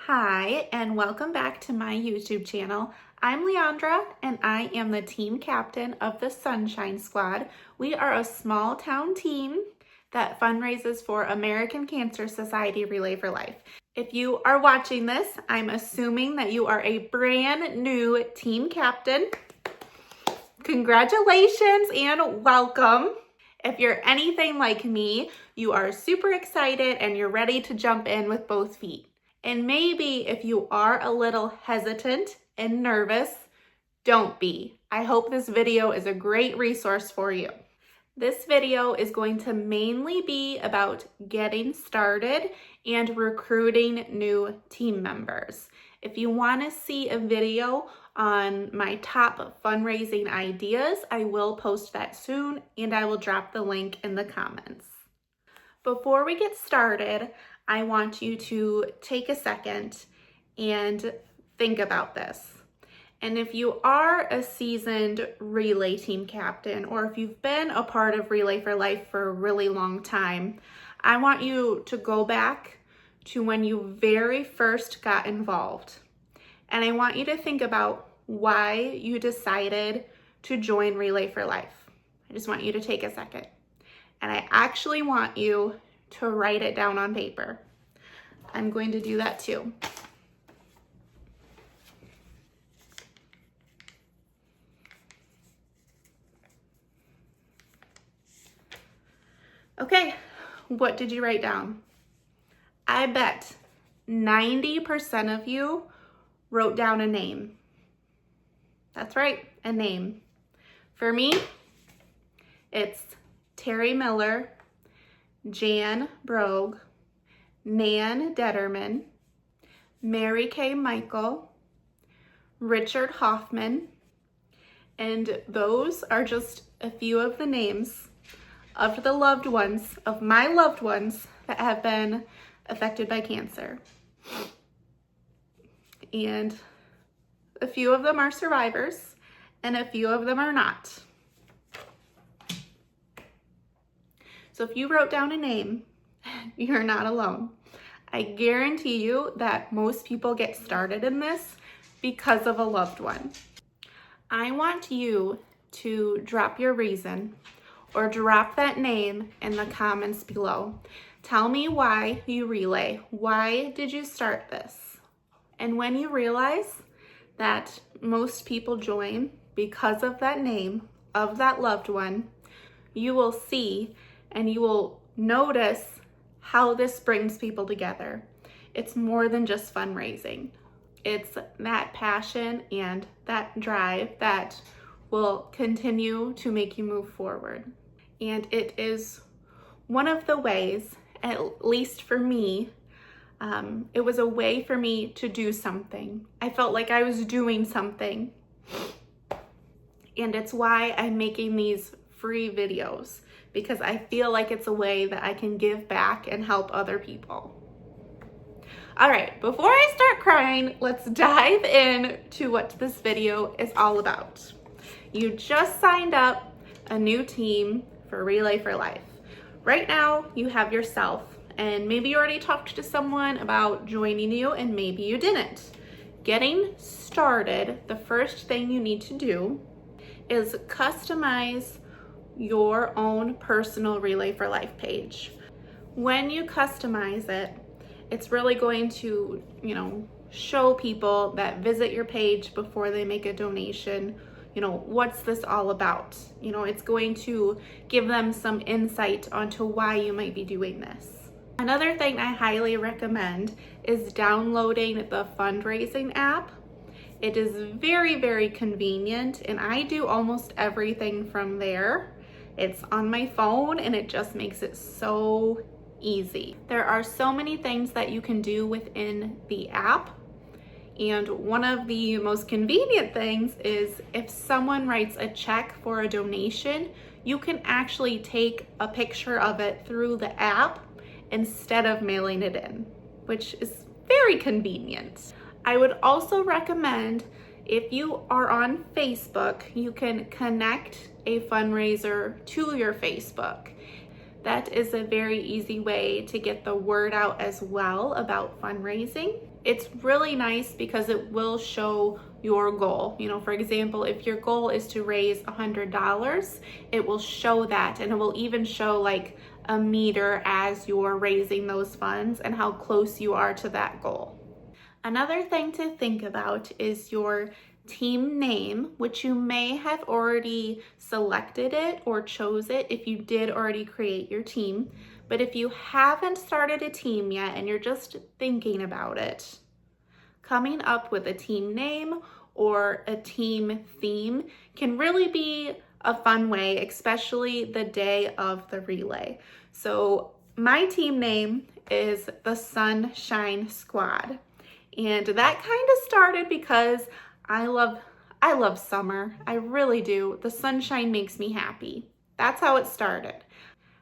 Hi, and welcome back to my YouTube channel. I'm Leandra, and I am the team captain of the Sunshine Squad. We are a small town team that fundraises for American Cancer Society Relay for Life. If you are watching this, I'm assuming that you are a brand new team captain. Congratulations and welcome. If you're anything like me, you are super excited and you're ready to jump in with both feet. And maybe if you are a little hesitant and nervous, don't be. I hope this video is a great resource for you. This video is going to mainly be about getting started and recruiting new team members. If you want to see a video on my top fundraising ideas, I will post that soon and I will drop the link in the comments. Before we get started, I want you to take a second and think about this. And if you are a seasoned relay team captain, or if you've been a part of Relay for Life for a really long time, I want you to go back to when you very first got involved. And I want you to think about why you decided to join Relay for Life. I just want you to take a second. And I actually want you to write it down on paper. I'm going to do that too. Okay, what did you write down? I bet 90% of you wrote down a name. That's right, a name. For me, it's Terrie Miller, Jan Brog, Nan Determan, MaryKay Michael, Richard Hoffman, and those are just a few of the names of the loved ones, of my loved ones that have been affected by cancer. And a few of them are survivors, and a few of them are not. So if you wrote down a name, you're not alone. I guarantee you that most people get started in this because of a loved one. I want you to drop your reason or drop that name in the comments below. Tell me why you relay. Why did you start this? And when you realize that most people join because of that name of that loved one, you will see and you will notice how this brings people together. It's more than just fundraising. It's that passion and that drive that will continue to make you move forward. And it is one of the ways, at least for me, it was a way for me to do something. I felt like I was doing something. And it's why I'm making these free videos, because I feel like it's a way that I can give back and help other people. All right, before I start crying, let's dive into what this video is all about. You just signed up a new team for Relay for Life. Right now, you have yourself, and maybe you already talked to someone about joining you, and maybe you didn't. Getting started, the first thing you need to do is customize your own personal Relay for Life page. When you customize it, it's really going to, show people that visit your page before they make a donation, what's this all about? It's going to give them some insight onto why you might be doing this. Another thing I highly recommend is downloading the Fundraising app. It is very, very convenient, and I do almost everything from there. It's on my phone, and it just makes it so easy. There are so many things that you can do within the app. And one of the most convenient things is if someone writes a check for a donation, you can actually take a picture of it through the app instead of mailing it in, which is very convenient. I would also recommend, if you are on Facebook, you can connect a fundraiser to your Facebook. That is a very easy way to get the word out as well about fundraising. It's really nice because it will show your goal. You know, for example, if your goal is to raise $100, it will show that, and it will even show like a meter as you're raising those funds and how close you are to that goal. Another thing to think about is your team name, which you may have already selected it or chose it if you did already create your team. But if you haven't started a team yet and you're just thinking about it, coming up with a team name or a team theme can really be a fun way, especially the day of the relay. So my team name is the Sunshine Squad. And that kind of started because I love summer. I really do. The sunshine makes me happy. That's how it started.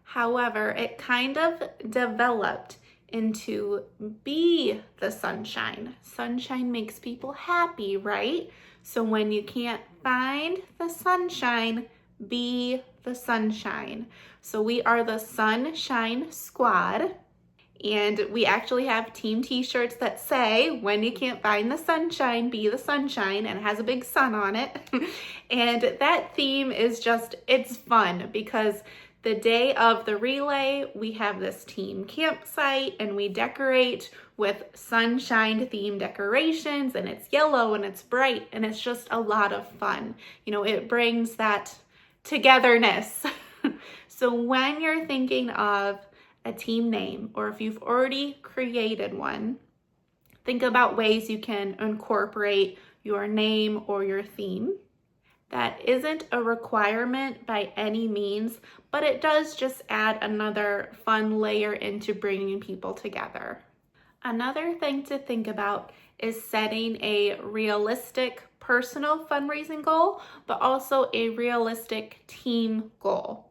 However, it kind of developed into be the sunshine. Sunshine makes people happy, right? So when you can't find the sunshine, be the sunshine. So we are the Sunshine Squad. And we actually have team t-shirts that say, when you can't find the sunshine, be the sunshine, and it has a big sun on it. And that theme is just, it's fun because the day of the relay, we have this team campsite and we decorate with sunshine themed decorations, and it's yellow and it's bright and it's just a lot of fun. You know, it brings that togetherness. So when you're thinking of a team name, or if you've already created one, think about ways you can incorporate your name or your theme. That isn't a requirement by any means, but it does just add another fun layer into bringing people together. Another thing to think about is setting a realistic personal fundraising goal, but also a realistic team goal.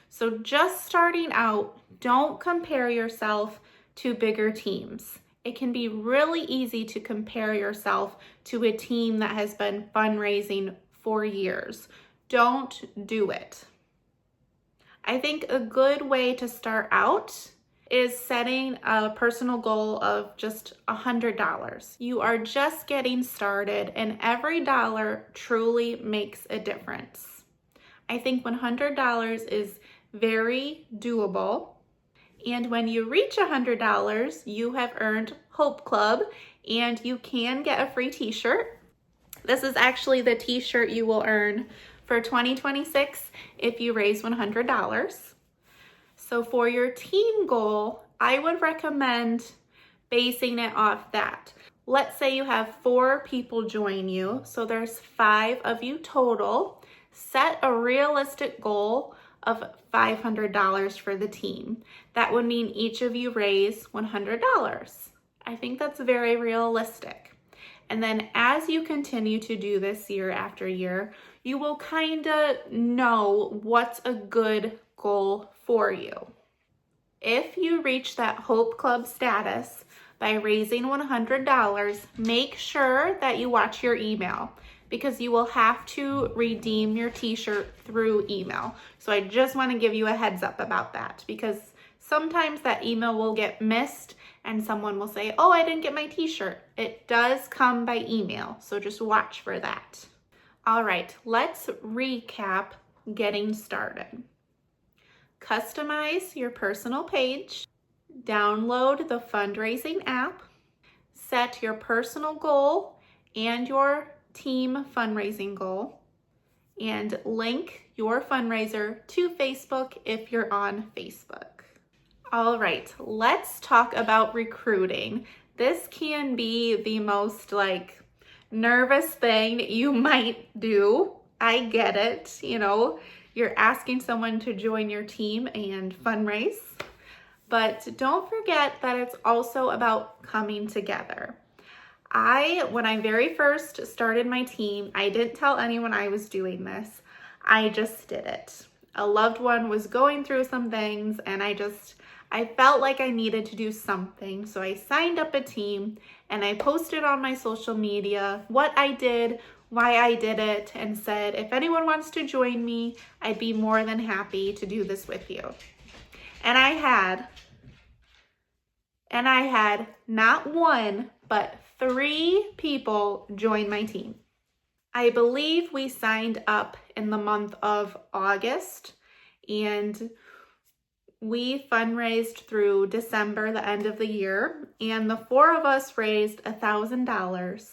So just starting out, don't compare yourself to bigger teams. It can be really easy to compare yourself to a team that has been fundraising for years. Don't do it. I think a good way to start out is setting a personal goal of just $100. You are just getting started, and every dollar truly makes a difference. I think $100 is very doable. And when you reach $100, you have earned Hope Club, and you can get a free t-shirt. This is actually the t-shirt you will earn for 2026 if you raise $100. So for your team goal, I would recommend basing it off that. Let's say you have 4 people join you, so there's 5 of you total. Set a realistic goal of $500 for the team. That would mean each of you raise $100. I think that's very realistic. And then as you continue to do this year after year, you will kind of know what's a good goal for you. If you reach that Hope Club status by raising $100, make sure that you watch your email, because you will have to redeem your t-shirt through email. So I just want to give you a heads up about that, because sometimes that email will get missed and someone will say, oh, I didn't get my t-shirt. It does come by email, so just watch for that. All right, let's recap getting started. Customize your personal page, download the fundraising app, set your personal goal and your team fundraising goal, and link your fundraiser to Facebook if you're on Facebook. All right, let's talk about recruiting. This can be the most nervous thing you might do. I get it, you're asking someone to join your team and fundraise, but don't forget that it's also about coming together. When I very first started my team, I didn't tell anyone I was doing this. I just did it. A loved one was going through some things, and I felt like I needed to do something. So I signed up a team and I posted on my social media what I did, why I did it, and said, if anyone wants to join me, I'd be more than happy to do this with you. And I had not one, but 3 people joined my team. I believe we signed up in the month of August, and we fundraised through December, the end of the year, and the 4 of us raised $1,000,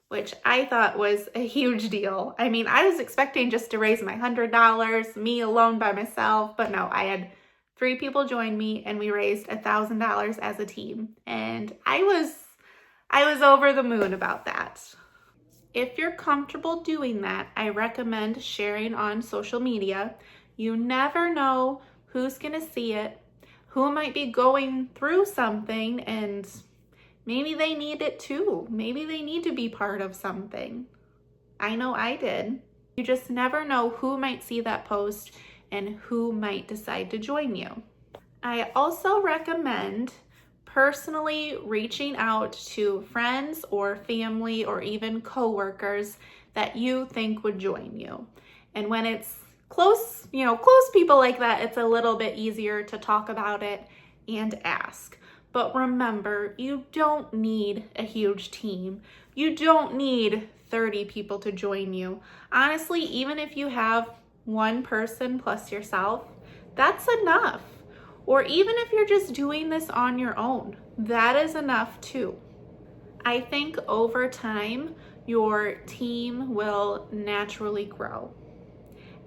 which I thought was a huge deal. I mean, I was expecting just to raise my $100, me alone by myself, but no, I had 3 people join me and we raised $1,000 as a team. And I was over the moon about that. If you're comfortable doing that, I recommend sharing on social media. You never know who's gonna see it, who might be going through something, and maybe they need it too. Maybe they need to be part of something. I know I did. You just never know who might see that post and who might decide to join you. I also recommend personally reaching out to friends or family or even coworkers that you think would join you. And when it's close people like that, it's a little bit easier to talk about it and ask. But remember, you don't need a huge team. You don't need 30 people to join you. Honestly, even if you have 1 person plus yourself, that's enough. Or even if you're just doing this on your own, that is enough too. I think over time, your team will naturally grow.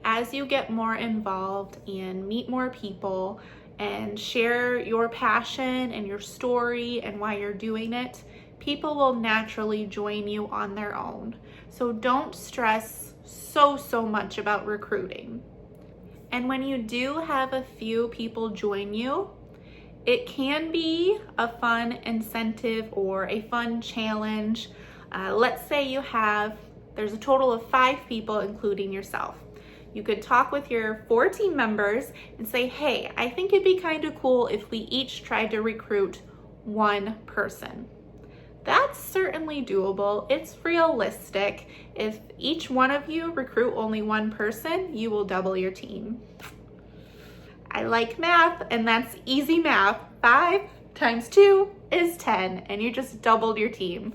As you get more involved and meet more people and share your passion and your story and why you're doing it, people will naturally join you on their own. So don't stress so much about recruiting. And when you do have a few people join you, it can be a fun incentive or a fun challenge. Let's say there's a total of 5 people, including yourself. You could talk with your 4 team members and say, hey, I think it'd be kind of cool if we each tried to recruit 1 person. That's certainly doable. It's realistic. If each one of you recruit only 1 person, you will double your team. I like math, and that's easy math. 5 times 2 is 10, and you just doubled your team.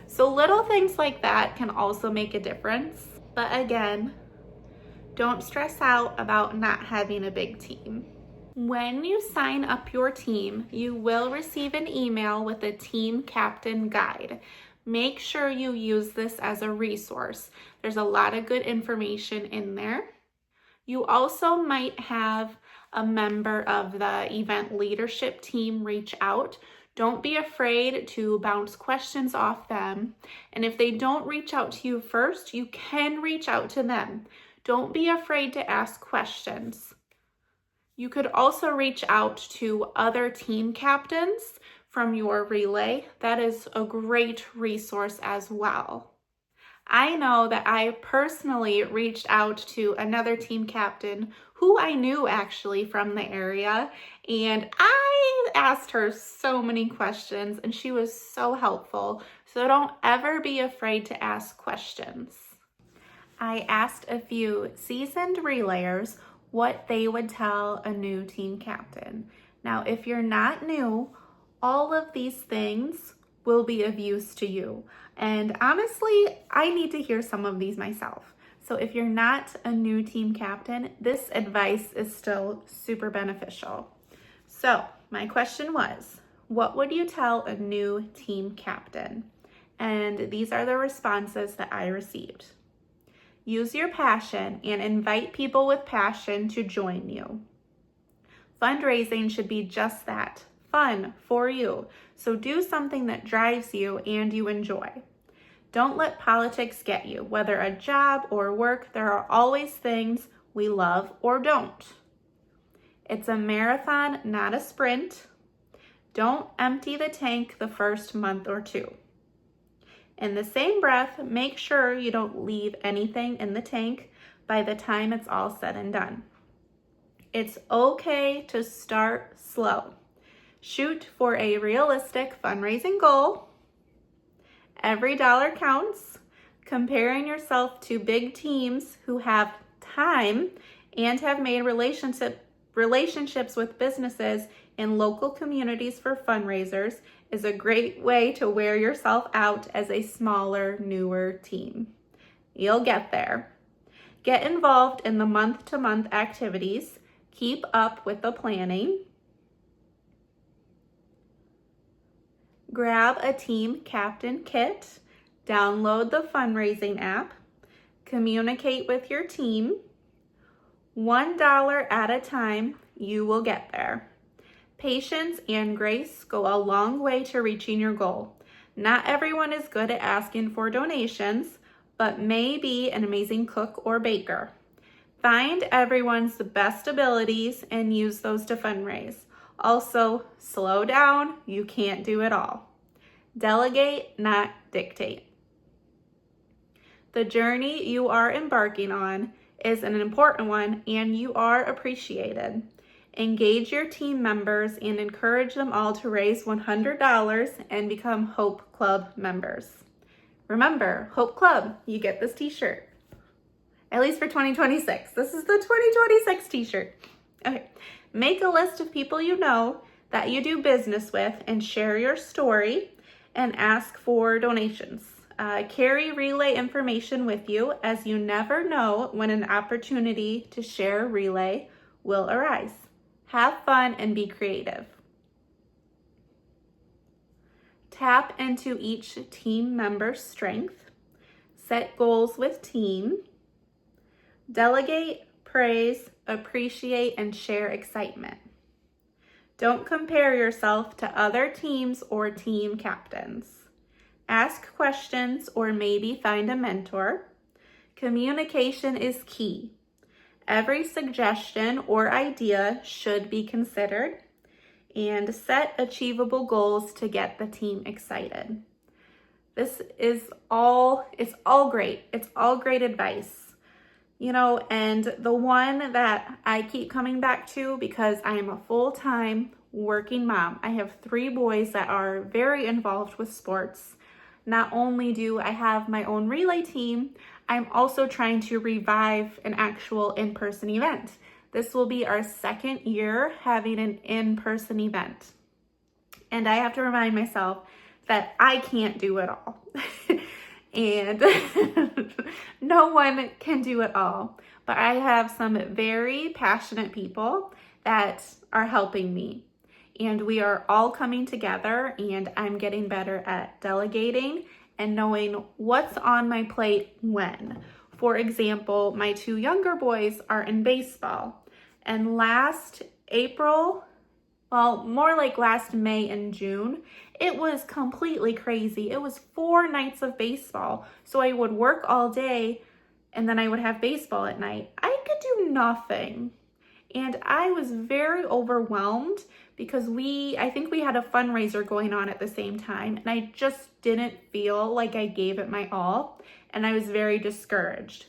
So little things like that can also make a difference. But again, don't stress out about not having a big team. When you sign up your team, you will receive an email with a team captain guide. Make sure you use this as a resource. There's a lot of good information in there. You also might have a member of the event leadership team reach out. Don't be afraid to bounce questions off them. And if they don't reach out to you first, you can reach out to them. Don't be afraid to ask questions. You could also reach out to other team captains from your relay. That is a great resource as well. I know that I personally reached out to another team captain who I knew actually from the area, and I asked her so many questions and she was so helpful. So don't ever be afraid to ask questions. I asked a few seasoned relayers what they would tell a new team captain. Now, if you're not new, all of these things will be of use to you. And honestly, I need to hear some of these myself. So if you're not a new team captain, this advice is still super beneficial. So my question was, what would you tell a new team captain? And these are the responses that I received. Use your passion and invite people with passion to join you. Fundraising should be just that, fun for you. So do something that drives you and you enjoy. Don't let politics get you. Whether a job or work, there are always things we love or don't. It's a marathon, not a sprint. Don't empty the tank the first month or 2. In the same breath, make sure you don't leave anything in the tank by the time it's all said and done. It's okay to start slow. Shoot for a realistic fundraising goal. Every dollar counts. Comparing yourself to big teams who have time and have made relationships with businesses in local communities for fundraisers is a great way to wear yourself out as a smaller, newer team. You'll get there. Get involved in the month-to-month activities. Keep up with the planning. Grab a team captain kit. Download the fundraising app. Communicate with your team. $1 at a time, you will get there. Patience and grace go a long way to reaching your goal. Not everyone is good at asking for donations, but may be an amazing cook or baker. Find everyone's best abilities and use those to fundraise. Also, slow down, you can't do it all. Delegate, not dictate. The journey you are embarking on is an important one and you are appreciated. Engage your team members and encourage them all to raise $100 and become Hope Club members. Remember, Hope Club, you get this t-shirt. At least for 2026. This is the 2026 t-shirt. Okay, make a list of people you know that you do business with and share your story and ask for donations. Carry relay information with you as you never know when an opportunity to share relay will arise. Have fun and be creative. Tap into each team member's strength. Set goals with team. Delegate, praise, appreciate, and share excitement. Don't compare yourself to other teams or team captains. Ask questions or maybe find a mentor. Communication is key. Every suggestion or idea should be considered, and set achievable goals to get the team excited. This is it's all great. It's all great advice. You know, and the one that I keep coming back to because I am a full-time working mom. I have 3 boys that are very involved with sports. Not only do I have my own relay team, I'm also trying to revive an actual in-person event. This will be our 2nd year having an in-person event. And I have to remind myself that I can't do it all. And no one can do it all. But I have some very passionate people that are helping me. And we are all coming together, and I'm getting better at delegating and knowing what's on my plate when. For example, my 2 younger boys are in baseball. And last April, well, more like last May and June, it was completely crazy. It was 4 nights of baseball. So I would work all day and then I would have baseball at night. I could do nothing. And I was very overwhelmed because I think we had a fundraiser going on at the same time, and I just didn't feel like I gave it my all, and I was very discouraged.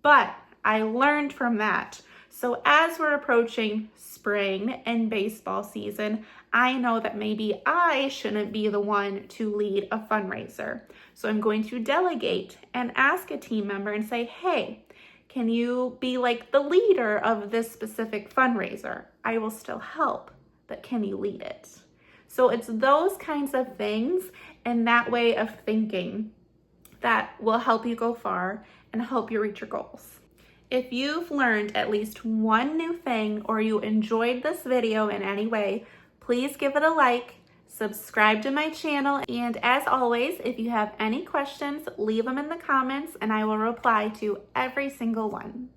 But I learned from that. So as we're approaching spring and baseball season, I know that maybe I shouldn't be the one to lead a fundraiser. So I'm going to delegate and ask a team member and say, hey, can you be like the leader of this specific fundraiser? I will still help, but can you lead it? So it's those kinds of things and that way of thinking that will help you go far and help you reach your goals. If you've learned at least one new thing or you enjoyed this video in any way, please give it a like, subscribe to my channel, and as always, if you have any questions, leave them in the comments and I will reply to every single one.